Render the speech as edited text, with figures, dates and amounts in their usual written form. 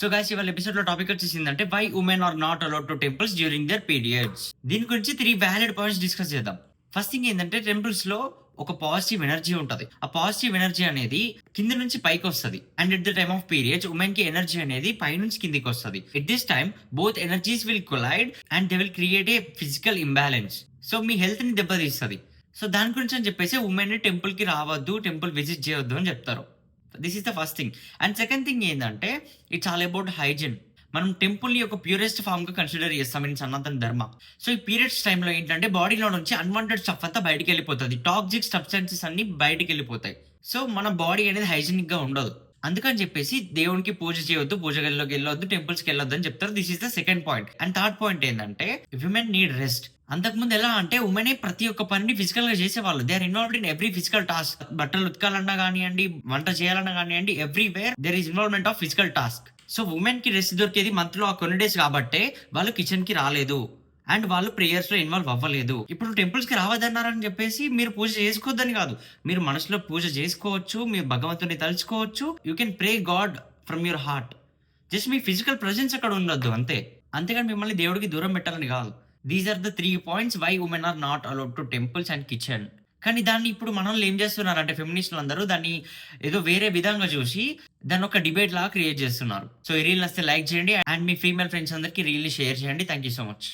So guys ఇవాళ episode లో topic వచ్చేసిందంటే why women are not allowed to temples during their periods. దీని గురించి 3 వ్యాలిడ్ పాయింట్స్ డిస్కస్ చేద్దాం. ఫస్ట్ థింగ్ ఏంటంటే టెంపుల్స్ లో ఒక పాజిటివ్ ఎనర్జీ ఉంటది. ఆ పాజిటివ్ ఎనర్జీ అనేది కింద నుంచి పైకి వస్తుంది. And at the time of periods women కి ఎనర్జీ అనేది పై నుంచి కిందికి వస్తుంది. At this time both energies will collide and they will create a physical imbalance. So me health ని దెబ్బతీస్తుంది. సో దాని గురించి అని చెప్పేసి ఉమెన్ ని టెంపుల్ కి రావద్దు, టెంపుల్ విజిట్ చేయొద్దు అని చెప్తారు. This is the first thing. And second thing ఏంటంటే ఇట్స్ ఆల్ అబౌట్ హైజీన్. మనం టెంపుల్ని ఒక ప్యూరెస్ట్ ఫామ్ గా కన్సిడర్ చేస్తాం ఇన్ సనాతన ధర్మ. సో ఈ పీరియడ్స్ టైంలో ఏంటంటే బాడీలో నుంచి అన్వాంటెడ్ స్టఫ్ అంతా బయటికి వెళ్ళిపోతుంది. టాక్సిక్ సబ్స్టెన్సెస్ అన్ని బయటికి వెళ్ళిపోతాయి. సో మన బాడీ అనేది హైజీనిక్ గా ఉండదు. అందుకని చెప్పేసి దేవునికి పూజ చేయొద్దు, పూజ గదిలోకి వెళ్ళొద్దు, టెంపుల్స్కి వెళ్ళొద్దు అని చెప్తారు. This is the second point. And third point ఏంటంటే విమెన్ నీడ్ రెస్ట్. అంతకుముందు ఎలా అంటే ఉమెనే ప్రతి ఒక్క పనిని ఫిజికల్ గా చేసేవాళ్ళు. They are involved in every physical task. బట్టలు ఉతకాలన్నా కానివ్వండి, వంట చేయాలన్నా కానివ్వండి, everywhere there is involvement of physical task. So women కి రెస్ట్ దొరికేది మంత్ లో ఆ కొన్ని డేస్ కాబట్టే వాళ్ళు కిచెన్ కి రాలేదు అండ్ వాళ్ళు ప్రేయర్స్ లో ఇన్వాల్వ్ అవ్వలేదు. ఇప్పుడు టెంపుల్స్ కి రావద్దన్నారని చెప్పేసి మీరు పూజ చేసుకోవద్దని కాదు. మీరు మనసులో పూజ చేసుకోవచ్చు, మీరు భగవంతుని తలుచుకోవచ్చు. You can pray god from your heart. Just మీ ఫిజికల్ ప్రెజెన్స్ అక్కడ ఉండొద్దు అంతే. అంతేగాని మిమ్మల్ని దేవుడికి దూరం పెట్టాలని కాదు. These are the 3 points why women are not allowed to temples and kitchen. కానీ దాన్ని ఇప్పుడు మనల్ని ఏం చేస్తున్నారంటే ఫెమినిస్టులు అందరూ దాన్ని ఏదో వేరే విధంగా చూసి దాన్ని ఒక డిబేట్ లాగా క్రియేట్ చేస్తున్నారు. సో ఈ రీల్ నచ్చితే లైక్ చేయండి అండ్ మీ ఫీమేల్ ఫ్రెండ్స్ అందరికి రీల్ షేర్ చేయండి. Thank you so much.